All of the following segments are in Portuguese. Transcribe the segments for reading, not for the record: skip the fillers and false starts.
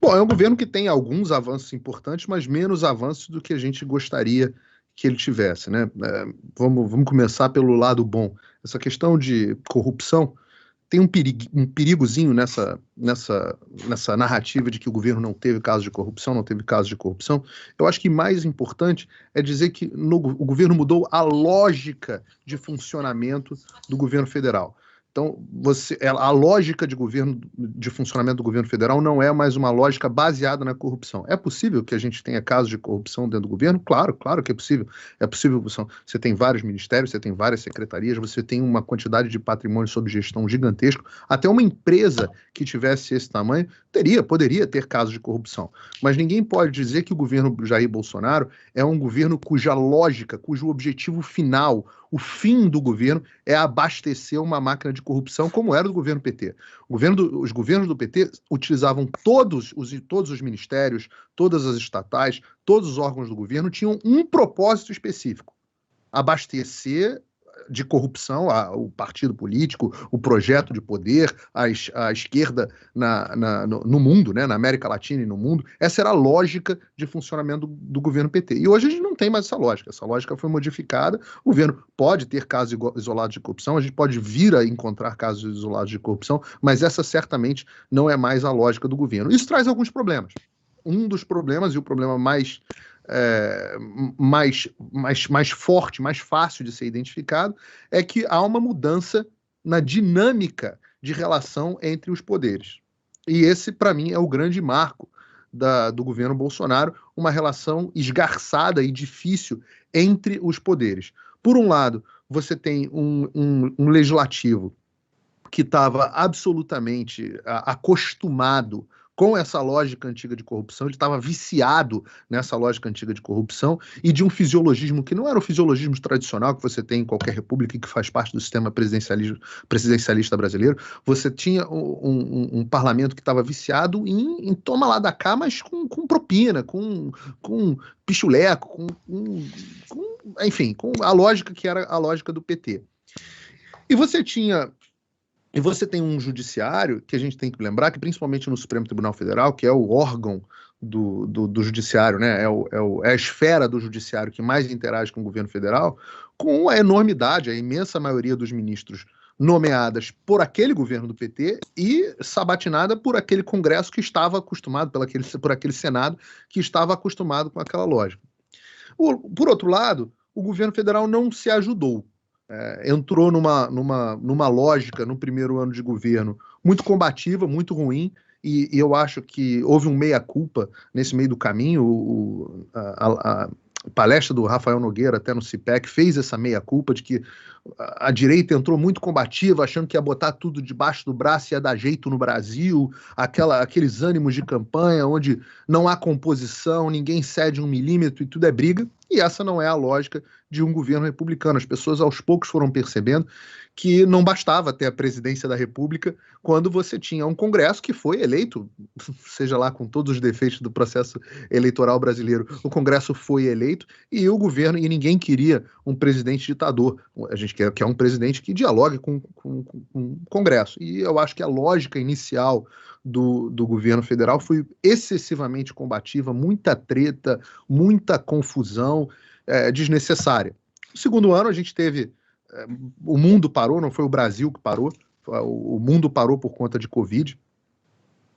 Bom, é um governo que tem alguns avanços importantes, mas menos avanços do que a gente gostaria que ele tivesse, né? Vamos começar pelo lado bom. Essa questão de corrupção tem um perigozinho nessa narrativa de que o governo não teve caso de corrupção, não teve caso de corrupção. Eu acho que mais importante é dizer que o governo mudou a lógica de funcionamento do governo federal. Então, a lógica de funcionamento do governo federal não é mais uma lógica baseada na corrupção. É possível que a gente tenha casos de corrupção dentro do governo? Claro, claro que é possível. É possível. Você tem vários ministérios, você tem várias secretarias, você tem uma quantidade de patrimônio sob gestão gigantesco. Até uma empresa que tivesse esse tamanho poderia ter casos de corrupção. Mas ninguém pode dizer que o governo Jair Bolsonaro é um governo cuja lógica, cujo objetivo final, o fim do governo é abastecer uma máquina de corrupção como era do governo PT. Os governos do PT utilizavam todos os ministérios, todas as estatais, todos os órgãos do governo tinham um propósito específico: abastecer de corrupção o partido político, o projeto de poder, a esquerda no mundo, né, na América Latina e no mundo. Essa era a lógica de funcionamento do governo PT. E hoje a gente não tem mais essa lógica. Essa lógica foi modificada. O governo pode ter casos isolados de corrupção, a gente pode vir a encontrar casos isolados de corrupção, mas essa certamente não é mais a lógica do governo. Isso traz alguns problemas. Um dos problemas, e o problema mais forte, mais fácil de ser identificado, é que há uma mudança na dinâmica de relação entre os poderes. E esse, para mim, é o grande marco do governo Bolsonaro, uma relação esgarçada e difícil entre os poderes. Por um lado, você tem um legislativo que estava absolutamente acostumado com essa lógica antiga de corrupção, ele estava viciado nessa lógica antiga de corrupção e de um fisiologismo que não era o fisiologismo tradicional que você tem em qualquer república e que faz parte do sistema presidencialista brasileiro. Você tinha um parlamento que estava viciado em toma lá da cá, mas com propina, com pichuleco, enfim, com a lógica que era a lógica do PT. E você tem um judiciário que a gente tem que lembrar que, principalmente no Supremo Tribunal Federal, que é o órgão do judiciário, né? É a esfera do judiciário que mais interage com o governo federal, com a enormidade, a imensa maioria dos ministros nomeadas por aquele governo do PT e sabatinada por aquele Congresso que estava acostumado, por aquele Senado que estava acostumado com aquela lógica. Por outro lado, o governo federal não se ajudou. Entrou numa lógica no primeiro ano de governo muito combativa, muito ruim, e eu acho que houve um meia-culpa nesse meio do caminho. A palestra do Rafael Nogueira até no CIPEC fez essa meia-culpa de que a direita entrou muito combativa, achando que ia botar tudo debaixo do braço e ia dar jeito no Brasil, aqueles ânimos de campanha onde não há composição, ninguém cede 1 milímetro e tudo é briga. E essa não é a lógica de um governo republicano. As pessoas aos poucos foram percebendo que não bastava ter a presidência da República quando você tinha um Congresso que foi eleito, seja lá com todos os defeitos do processo eleitoral brasileiro, o Congresso foi eleito e o governo, e ninguém queria um presidente ditador. A gente quer um presidente que dialogue com o Congresso. E eu acho que a lógica inicial do governo federal foi excessivamente combativa, muita treta, muita confusão desnecessária. No segundo ano a gente teve o mundo parou, não foi o Brasil que parou, o mundo parou por conta de Covid,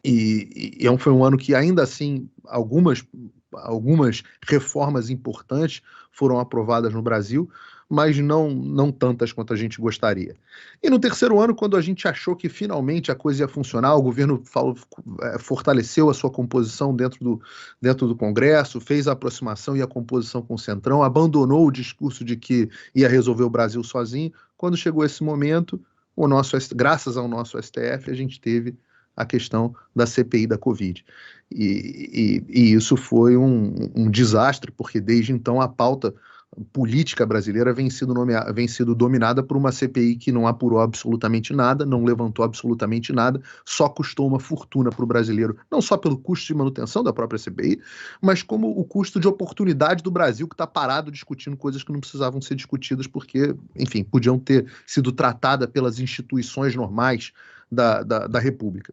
e foi um ano que ainda assim algumas reformas importantes foram aprovadas no Brasil, mas não tantas quanto a gente gostaria. E no terceiro ano, quando a gente achou que finalmente a coisa ia funcionar, o governo fortaleceu a sua composição dentro do Congresso, fez a aproximação e a composição com o Centrão, abandonou o discurso de que ia resolver o Brasil sozinho. Quando chegou esse momento, graças ao nosso STF, a gente teve a questão da CPI da Covid. E isso foi um desastre, porque desde então a pauta política brasileira vem sido dominada por uma CPI que não apurou absolutamente nada, não levantou absolutamente nada, só custou uma fortuna para o brasileiro, não só pelo custo de manutenção da própria CPI, mas como o custo de oportunidade do Brasil, que está parado discutindo coisas que não precisavam ser discutidas porque, enfim, podiam ter sido tratadas pelas instituições normais da República.